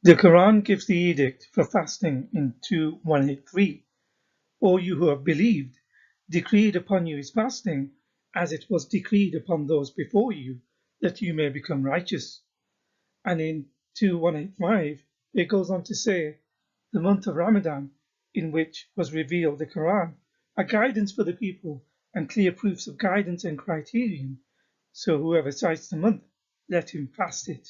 The Quran gives the edict for fasting in 2:183. O you who have believed, decreed upon you is fasting, as it was decreed upon those before you, that you may become righteous. And in 2:185, it goes on to say, the month of Ramadan, in which was revealed the Quran, are guidance for the people and clear proofs of guidance and criterion. So whoever cites the month, let him fast it.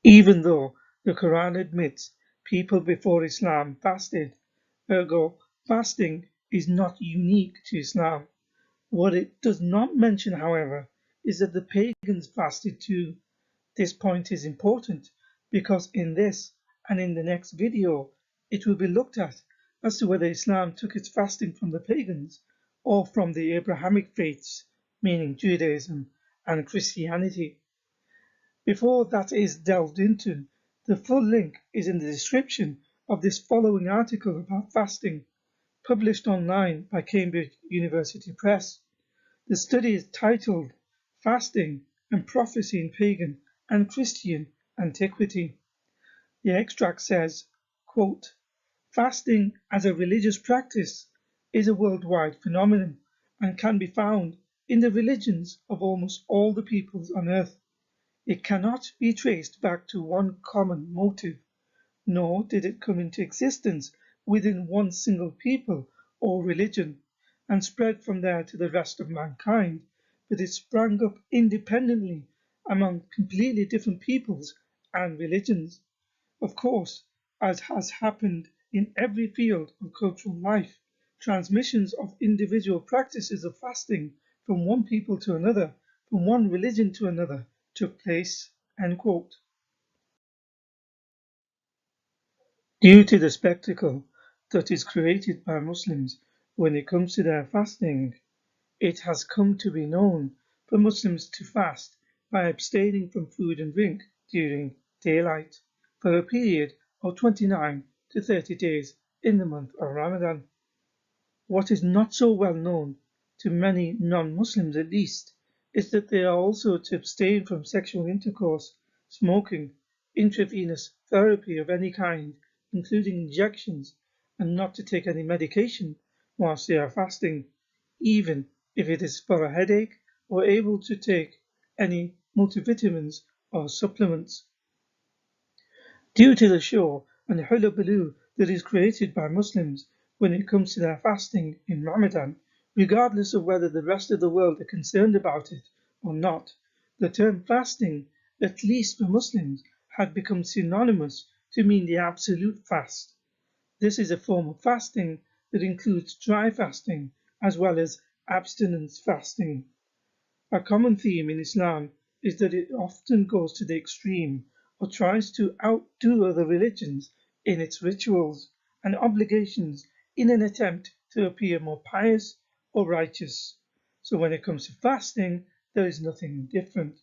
Even though the Quran admits people before Islam fasted, ergo fasting is not unique to Islam. What it does not mention, however, is that the pagans fasted too. This point is important because in this and in the next video, it will be looked at as to whether Islam took its fasting from the pagans or from the Abrahamic faiths, meaning Judaism and Christianity. Before that is delved into, the full link is in the description of this following article about fasting, published online by Cambridge University Press. The study is titled Fasting and Prophecy in Pagan and Christian Antiquity. The extract says, quote, fasting as a religious practice is a worldwide phenomenon and can be found in the religions of almost all the peoples on earth. It cannot be traced back to one common motive, nor did it come into existence within one single people or religion and spread from there to the rest of mankind, but it sprang up independently among completely different peoples and religions. Of course, as has happened in every field of cultural life, transmissions of individual practices of fasting from one people to another, from one religion to another, took place. End quote. Due to the spectacle that is created by Muslims when it comes to their fasting, it has come to be known for Muslims to fast by abstaining from food and drink during daylight for a period of 29 to 30 days in the month of Ramadan. What is not so well known, to many non-Muslims at least, is that they are also to abstain from sexual intercourse, smoking, intravenous therapy of any kind, including injections, and not to take any medication whilst they are fasting, even if it is for a headache, or able to take any multivitamins or supplements. Due to the show and hullabaloo that is created by Muslims when it comes to their fasting in Ramadan, regardless of whether the rest of the world are concerned about it or not, the term fasting, at least for Muslims, had become synonymous to mean the absolute fast. This is a form of fasting that includes dry fasting as well as abstinence fasting. A common theme in Islam is that it often goes to the extreme or tries to outdo other religions in its rituals and obligations in an attempt to appear more pious or righteous. So when it comes to fasting, there is nothing different.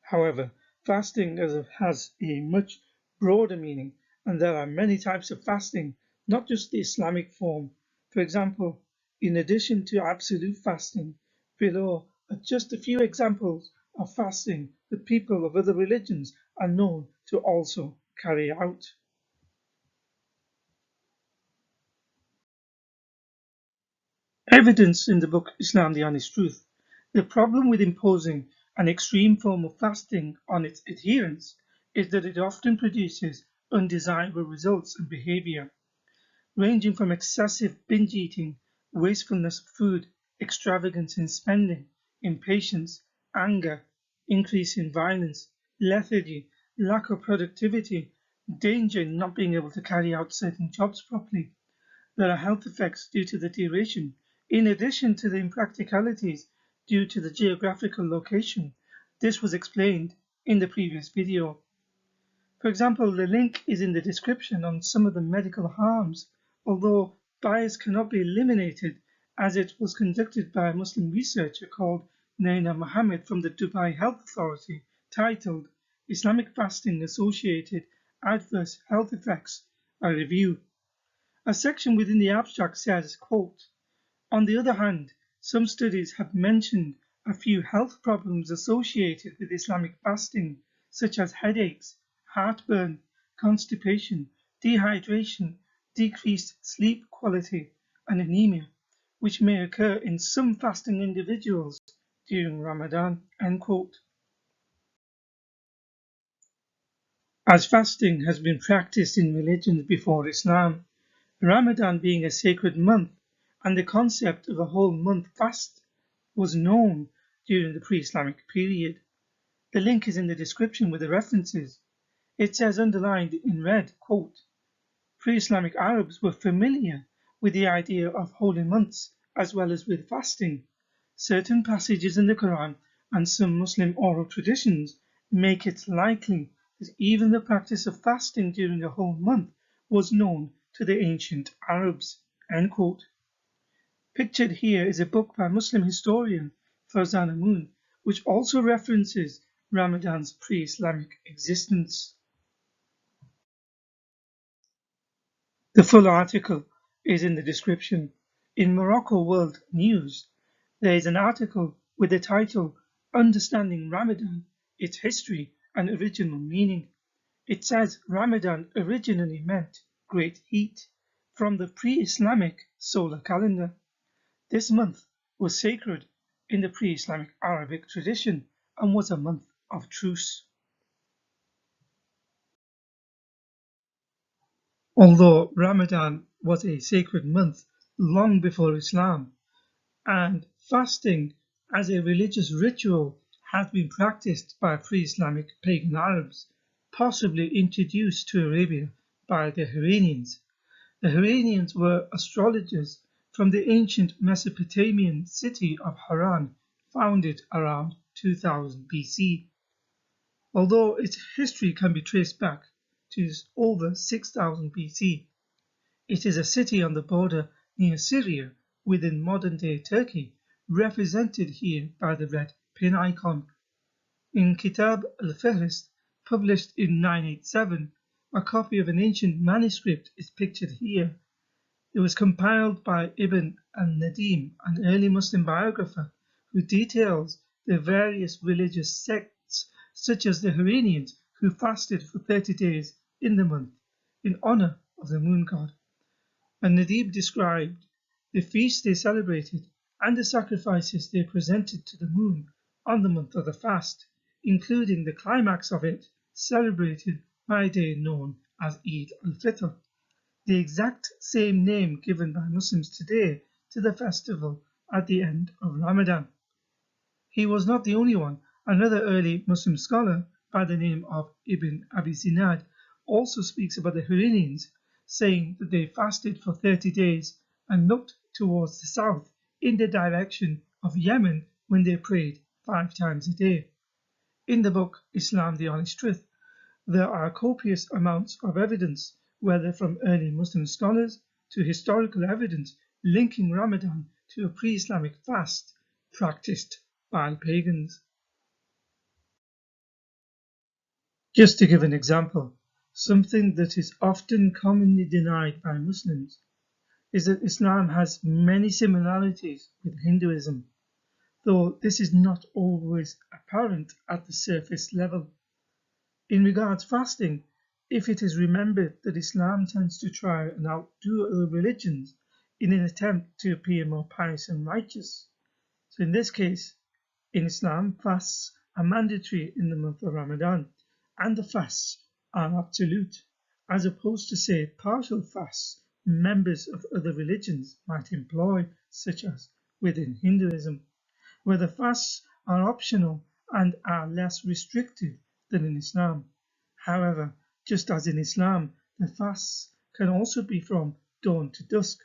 However, fasting has a much broader meaning, and there are many types of fasting, not just the Islamic form. For example, in addition to absolute fasting, below are just a few examples of fasting that people of other religions are known to also carry out. Evidence in the book Islam the Honest Truth. The problem with imposing an extreme form of fasting on its adherents is that it often produces undesirable results and behavior, ranging from excessive binge eating, wastefulness of food, extravagance in spending, impatience, anger, increase in violence, lethargy, lack of productivity, danger in not being able to carry out certain jobs properly. There are health effects due to the duration, in addition to the impracticalities due to the geographical location. This was explained in the previous video. For example, the link is in the description on some of the medical harms, although bias cannot be eliminated as it was conducted by a Muslim researcher called Naina Mohammed from the Dubai Health Authority, titled Islamic Fasting Associated Adverse Health Effects, a Review. A section within the abstract says, quote, on the other hand, some studies have mentioned a few health problems associated with Islamic fasting, such as headaches, heartburn, constipation, dehydration, decreased sleep quality, and anemia, which may occur in some fasting individuals during Ramadan. End quote. As fasting has been practiced in religions before Islam, Ramadan being a sacred month and the concept of a whole month fast was known during the pre-Islamic period. The link is in the description with the references. It says underlined in red, quote, pre-Islamic Arabs were familiar with the idea of holy months as well as with fasting. Certain passages in the Quran and some Muslim oral traditions make it likely that even the practice of fasting during a whole month was known to the ancient Arabs. End quote. Pictured here is a book by Muslim historian Farzana Amun, which also references Ramadan's pre-Islamic existence. The full article is in the description. In Morocco World News, there is an article with the title Understanding Ramadan, Its History and Original Meaning. It says Ramadan originally meant great heat from the pre-Islamic solar calendar. This month was sacred in the pre-Islamic Arabic tradition and was a month of truce. Although Ramadan was a sacred month long before Islam, and fasting as a religious ritual has been practiced by pre-Islamic pagan Arabs, possibly introduced to Arabia by the Iranians. The Iranians were astrologers from the ancient Mesopotamian city of Haran, founded around 2000 BC. Although its history can be traced back to over 6000 BC, it is a city on the border near Syria within modern-day Turkey, represented here by the red pin icon. In Kitab al-Fihrist, published in 987, a copy of an ancient manuscript is pictured here. It was compiled by Ibn al-Nadim, an early Muslim biographer, who details the various religious sects, such as the Iranians, who fasted for 30 days in the month in honor of the moon god. Al-Nadim described the feasts they celebrated and the sacrifices they presented to the moon on the month of the fast, including the climax of it, celebrated by a day known as Eid al-Fitr, the exact same name given by Muslims today to the festival at the end of Ramadan. He was not the only one. Another early Muslim scholar by the name of Ibn Abi Zinad also speaks about the Iranians, saying that they fasted for 30 days and looked towards the south in the direction of Yemen when they prayed 5 times a day. In the book Islam the Honest Truth, there are copious amounts of evidence, whether from early Muslim scholars to historical evidence linking Ramadan to a pre-Islamic fast practiced by pagans. Just to give an example, something that is often commonly denied by Muslims is that Islam has many similarities with Hinduism, though this is not always apparent at the surface level. In regards fasting, if it is remembered that Islam tends to try and outdo other religions in an attempt to appear more pious and righteous. So in this case, in Islam, fasts are mandatory in the month of Ramadan, and the fasts are absolute, as opposed to, say, partial fasts members of other religions might employ, such as within Hinduism, where the fasts are optional and are less restrictive than in Islam. However, just as in Islam, the fasts can also be from dawn to dusk.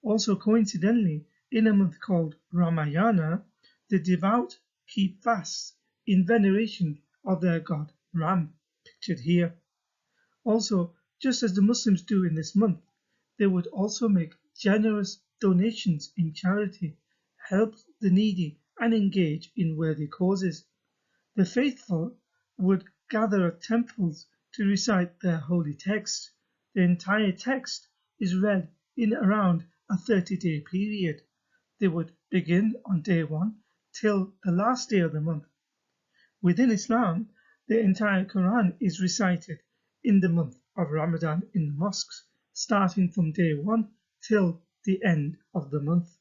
Also coincidentally, in a month called Ramayana, the devout keep fasts in veneration of their god Ram, pictured here. Also, just as the Muslims do in this month, they would also make generous donations in charity, help the needy, and engage in worthy causes. The faithful would gather at temples to recite their holy text. The entire text is read in around a 30-day period. They would begin on day 1 till the last day of the month. Within Islam, the entire Quran is recited in the month of Ramadan in the mosques, starting from day 1 till the end of the month.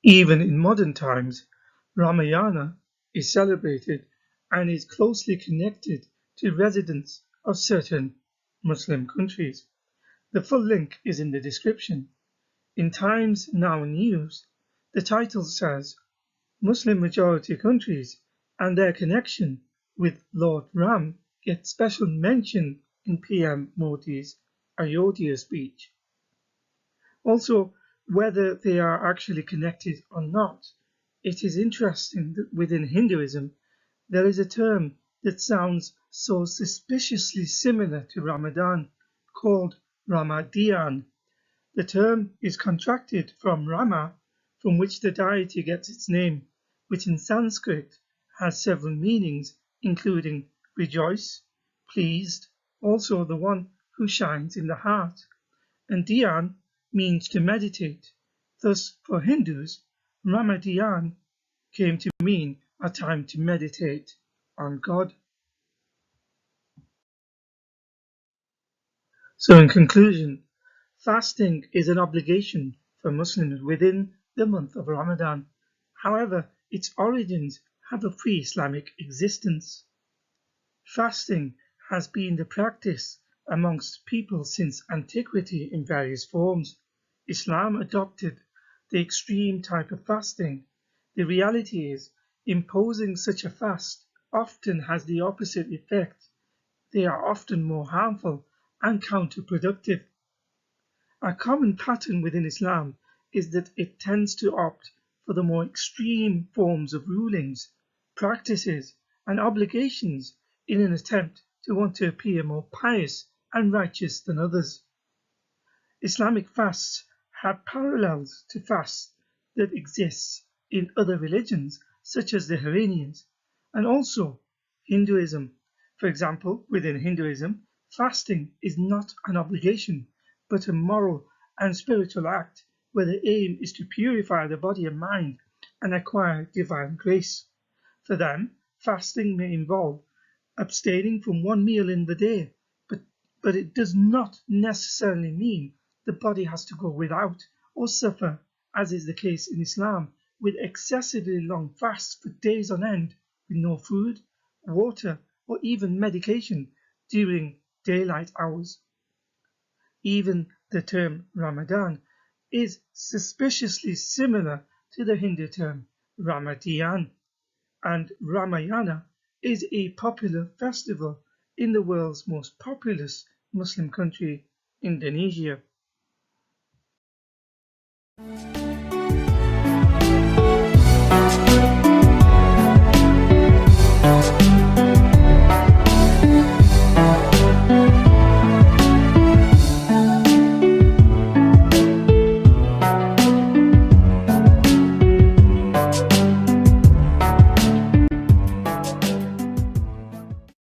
Even in modern times, Ramayana is celebrated and is closely connected to residents of certain Muslim countries. The full link is in the description. In Times Now News, the title says Muslim majority countries and their connection with Lord Ram get special mention in PM Modi's Ayodhya speech. Also, whether they are actually connected or not, it is interesting that within Hinduism there is a term that sounds so suspiciously similar to Ramadan called Ramadian. The term is contracted from Rama, from which the deity gets its name, which in Sanskrit has several meanings, including rejoice, pleased, also the one who shines in the heart, and Dhyan means to meditate. Thus, for Hindus, Ramadhan came to mean a time to meditate on God. So, in conclusion, fasting is an obligation for Muslims within the month of Ramadan. However, its origins have a pre-Islamic existence. Fasting has been the practice amongst people since antiquity in various forms. Islam adopted the extreme type of fasting. The reality is, imposing such a fast often has the opposite effect. They are often more harmful and counterproductive. A common pattern within Islam is that it tends to opt for the more extreme forms of rulings, practices, and obligations in an attempt to want to appear more pious and righteous than others. Islamic fasts have parallels to fasts that exist in other religions such as the Iranians and also Hinduism. For example, within Hinduism, fasting is not an obligation but a moral and spiritual act where the aim is to purify the body and mind and acquire divine grace. For them, fasting may involve abstaining from one meal in the day, but it does not necessarily mean the body has to go without or suffer, as is the case in Islam, with excessively long fasts for days on end with no food, water, or even medication during daylight hours. Even the term Ramadan is suspiciously similar to the Hindu term Ramadian, and Ramayana is a popular festival in the world's most populous Muslim country, Indonesia.